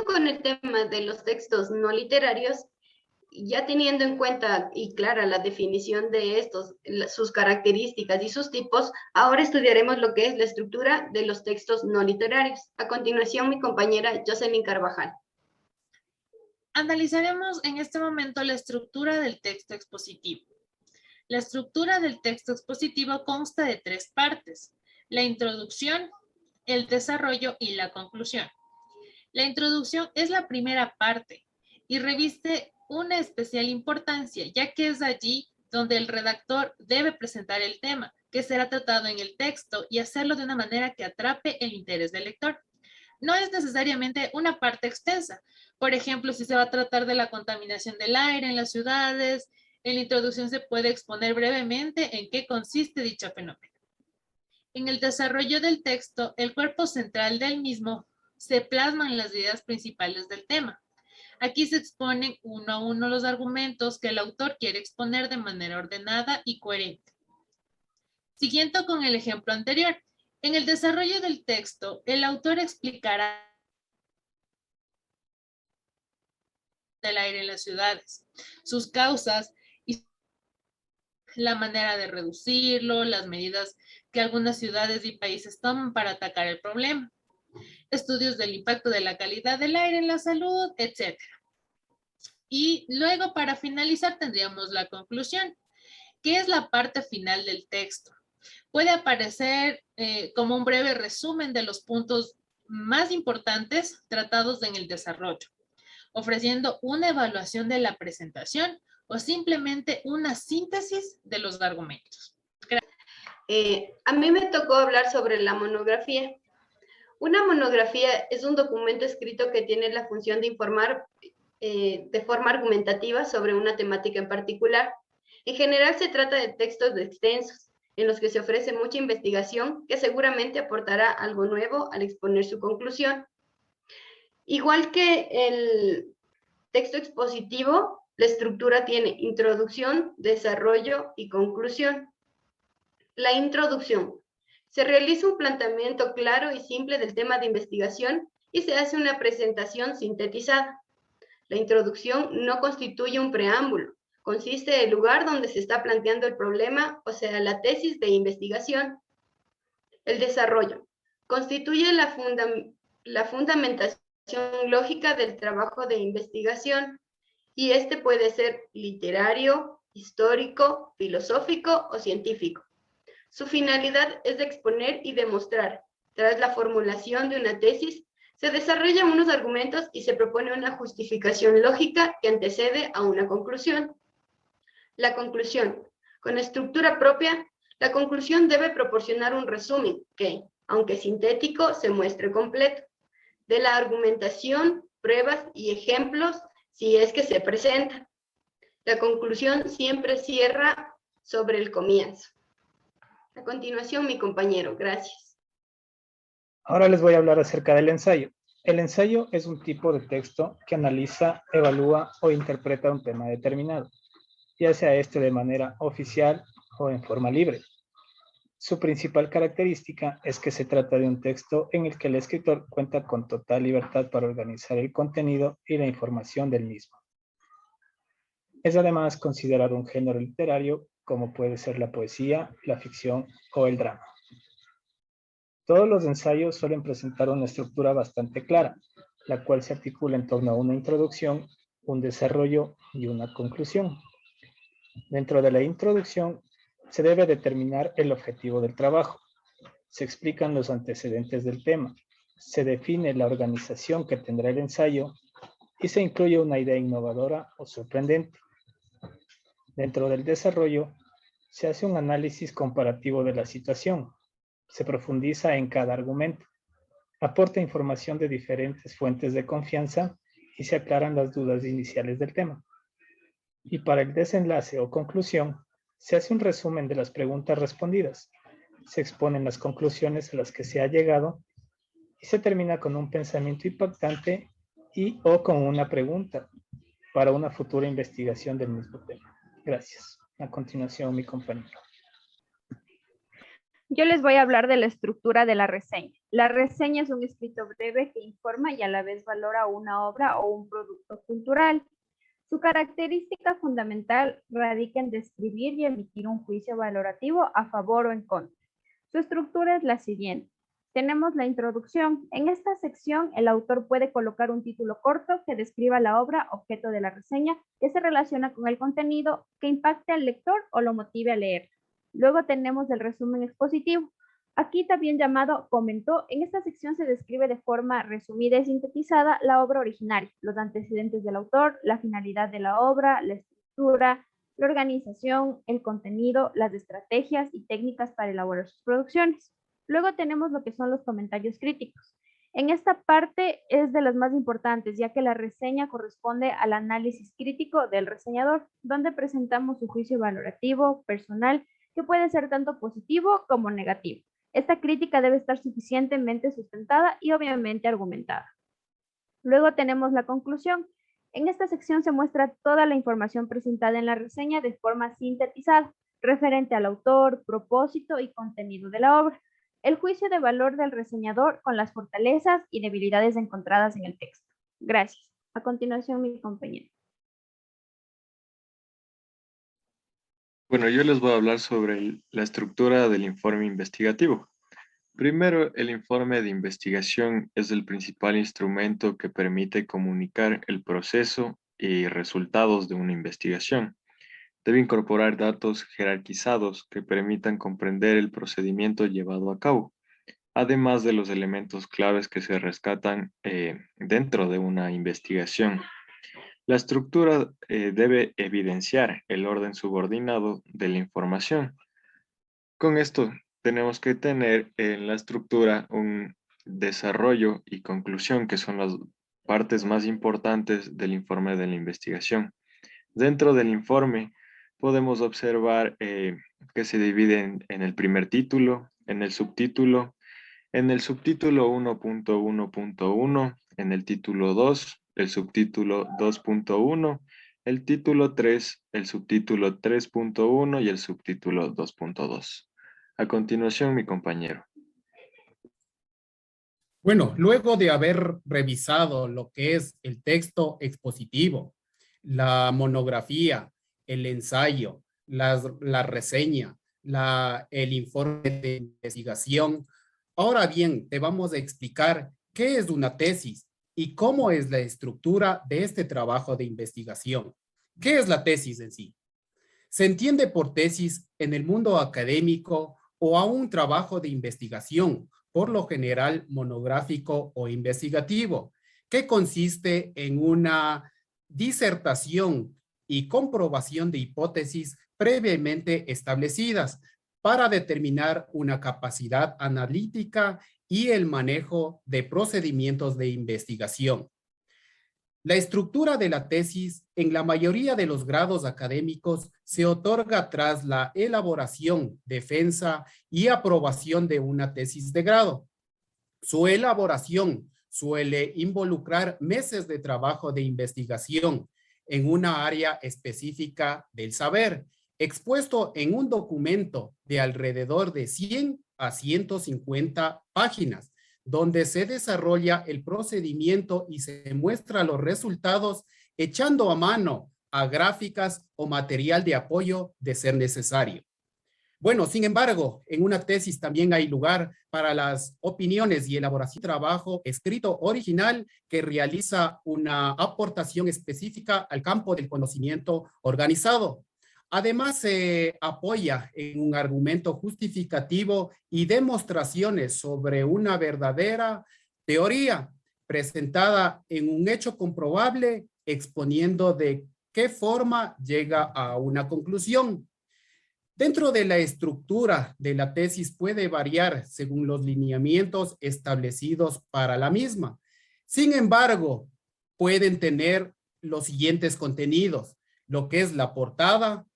Siguiendo con el tema de los textos no literarios, ya teniendo en cuenta y clara la definición de estos, sus características y sus tipos, ahora estudiaremos lo que es la estructura de los textos no literarios. A continuación, mi compañera Jocelyn Carvajal. Analizaremos en este momento la estructura del texto expositivo. La estructura del texto expositivo consta de 3 partes: la introducción, el desarrollo y la conclusión. La introducción es la primera parte y reviste una especial importancia, ya que es allí donde el redactor debe presentar el tema que será tratado en el texto y hacerlo de una manera que atrape el interés del lector. No es necesariamente una parte extensa. Por ejemplo, si se va a tratar de la contaminación del aire en las ciudades, en la introducción se puede exponer brevemente en qué consiste dicho fenómeno. En el desarrollo del texto, el cuerpo central del mismo se plasman las ideas principales del tema. Aquí se exponen uno a uno los argumentos que el autor quiere exponer de manera ordenada y coherente. Siguiendo con el ejemplo anterior, en el desarrollo del texto, el autor explicará el aire en las ciudades, sus causas y la manera de reducirlo, las medidas que algunas ciudades y países toman para atacar el problema, estudios del impacto de la calidad del aire en la salud, etc. Y luego, para finalizar, tendríamos la conclusión, que es la parte final del texto. Puede aparecer como un breve resumen de los puntos más importantes tratados en el desarrollo, ofreciendo una evaluación de la presentación o simplemente una síntesis de los argumentos. A mí me tocó hablar sobre la monografía. Una monografía es un documento escrito que tiene la función de informar de forma argumentativa sobre una temática en particular. En general se trata de textos extensos, en los que se ofrece mucha investigación que seguramente aportará algo nuevo al exponer su conclusión. Igual que el texto expositivo, la estructura tiene introducción, desarrollo y conclusión. La introducción. Se realiza un planteamiento claro y simple del tema de investigación y se hace una presentación sintetizada. La introducción no constituye un preámbulo, consiste en el lugar donde se está planteando el problema, o sea, la tesis de investigación. El desarrollo constituye la fundamentación lógica del trabajo de investigación y este puede ser literario, histórico, filosófico o científico. Su finalidad es de exponer y demostrar. Tras la formulación de una tesis, se desarrollan unos argumentos y se propone una justificación lógica que antecede a una conclusión. La conclusión. Con estructura propia, la conclusión debe proporcionar un resumen que, aunque sintético, se muestre completo, de la argumentación, pruebas y ejemplos si es que se presenta. La conclusión siempre cierra sobre el comienzo. A continuación, mi compañero. Gracias. Ahora les voy a hablar acerca del ensayo. El ensayo es un tipo de texto que analiza, evalúa o interpreta un tema determinado, ya sea este de manera oficial o en forma libre. Su principal característica es que se trata de un texto en el que el escritor cuenta con total libertad para organizar el contenido y la información del mismo. Es además considerado un género literario como puede ser la poesía, la ficción o el drama. Todos los ensayos suelen presentar una estructura bastante clara, la cual se articula en torno a una introducción, un desarrollo y una conclusión. Dentro de la introducción se debe determinar el objetivo del trabajo, se explican los antecedentes del tema, se define la organización que tendrá el ensayo y se incluye una idea innovadora o sorprendente. Dentro del desarrollo se hace un análisis comparativo de la situación, se profundiza en cada argumento, aporta información de diferentes fuentes de confianza y se aclaran las dudas iniciales del tema. Y para el desenlace o conclusión, se hace un resumen de las preguntas respondidas, se exponen las conclusiones a las que se ha llegado y se termina con un pensamiento impactante y o con una pregunta para una futura investigación del mismo tema. Gracias. A continuación, mi compañero. Yo les voy a hablar de la estructura de la reseña. La reseña es un escrito breve que informa y a la vez valora una obra o un producto cultural. Su característica fundamental radica en describir y emitir un juicio valorativo a favor o en contra. Su estructura es la siguiente. Tenemos la introducción. En esta sección, el autor puede colocar un título corto que describa la obra objeto de la reseña, que se relaciona con el contenido, que impacte al lector o lo motive a leer. Luego tenemos el resumen expositivo. Aquí también llamado comentó, en esta sección se describe de forma resumida y sintetizada la obra originaria, los antecedentes del autor, la finalidad de la obra, la estructura, la organización, el contenido, las estrategias y técnicas para elaborar sus producciones. Luego tenemos lo que son los comentarios críticos. En esta parte es de las más importantes, ya que la reseña corresponde al análisis crítico del reseñador, donde presentamos su juicio valorativo, personal, que puede ser tanto positivo como negativo. Esta crítica debe estar suficientemente sustentada y obviamente argumentada. Luego tenemos la conclusión. En esta sección se muestra toda la información presentada en la reseña de forma sintetizada, referente al autor, propósito y contenido de la obra. El juicio de valor del reseñador con las fortalezas y debilidades encontradas en el texto. Gracias. A continuación, mi compañero. Bueno, yo les voy a hablar sobre la estructura del informe investigativo. Primero, el informe de investigación es el principal instrumento que permite comunicar el proceso y resultados de una investigación. Debe incorporar datos jerarquizados que permitan comprender el procedimiento llevado a cabo, además de los elementos claves que se rescatan dentro de una investigación. La estructura debe evidenciar el orden subordinado de la información. Con esto tenemos que tener en la estructura un desarrollo y conclusión, que son las partes más importantes del informe de la investigación. Dentro del informe podemos observar que se dividen en el primer título, en el subtítulo 1.1.1, en el título 2, el subtítulo 2.1, el título 3, el subtítulo 3.1 y el subtítulo 2.2. A continuación, mi compañero. Bueno, luego de haber revisado lo que es el texto expositivo, la monografía, el ensayo, la reseña, el informe de investigación, ahora bien, te vamos a explicar qué es una tesis y cómo es la estructura de este trabajo de investigación. ¿Qué es la tesis en sí? Se entiende por tesis en el mundo académico o a un trabajo de investigación, por lo general monográfico o investigativo, que consiste en una disertación y comprobación de hipótesis previamente establecidas para determinar una capacidad analítica y el manejo de procedimientos de investigación. La estructura de la tesis en la mayoría de los grados académicos se otorga tras la elaboración, defensa y aprobación de una tesis de grado. Su elaboración suele involucrar meses de trabajo de investigación en una área específica del saber, expuesto en un documento de alrededor de 100 a 150 páginas, donde se desarrolla el procedimiento y se muestra los resultados echando a mano a gráficas o material de apoyo de ser necesario. Bueno, sin embargo, en una tesis también hay lugar para las opiniones y elaboración de trabajo escrito original que realiza una aportación específica al campo del conocimiento organizado. Además, se apoya en un argumento justificativo y demostraciones sobre una verdadera teoría presentada en un hecho comprobable, exponiendo de qué forma llega a una conclusión. Dentro de la estructura de la tesis puede variar según los lineamientos establecidos para la misma. Sin embargo, pueden tener los siguientes contenidos, lo que es la portada,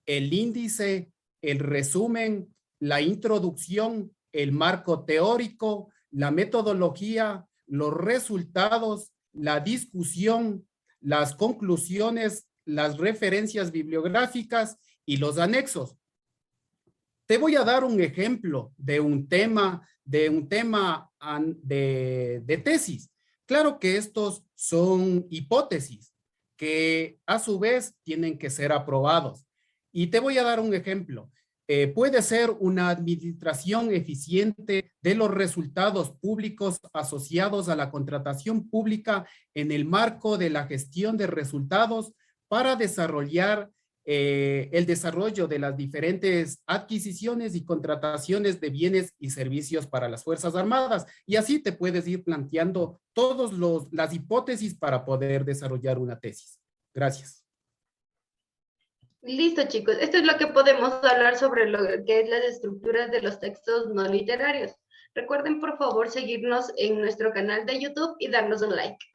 el índice, el resumen, la introducción, el marco teórico, la metodología, los resultados, la discusión, las conclusiones, las referencias bibliográficas y los anexos. Te voy a dar un ejemplo de un tema de tesis. Claro que estos son hipótesis que a su vez tienen que ser aprobados. Y te voy a dar un ejemplo. Puede ser una administración eficiente de los resultados públicos asociados a la contratación pública en el marco de la gestión de resultados para desarrollar el desarrollo de las diferentes adquisiciones y contrataciones de bienes y servicios para las Fuerzas Armadas. Y así te puedes ir planteando todas las hipótesis para poder desarrollar una tesis. Gracias. Listo, chicos. Esto es lo que podemos hablar sobre lo que es las estructuras de los textos no literarios. Recuerden, por favor, seguirnos en nuestro canal de YouTube y darnos un like.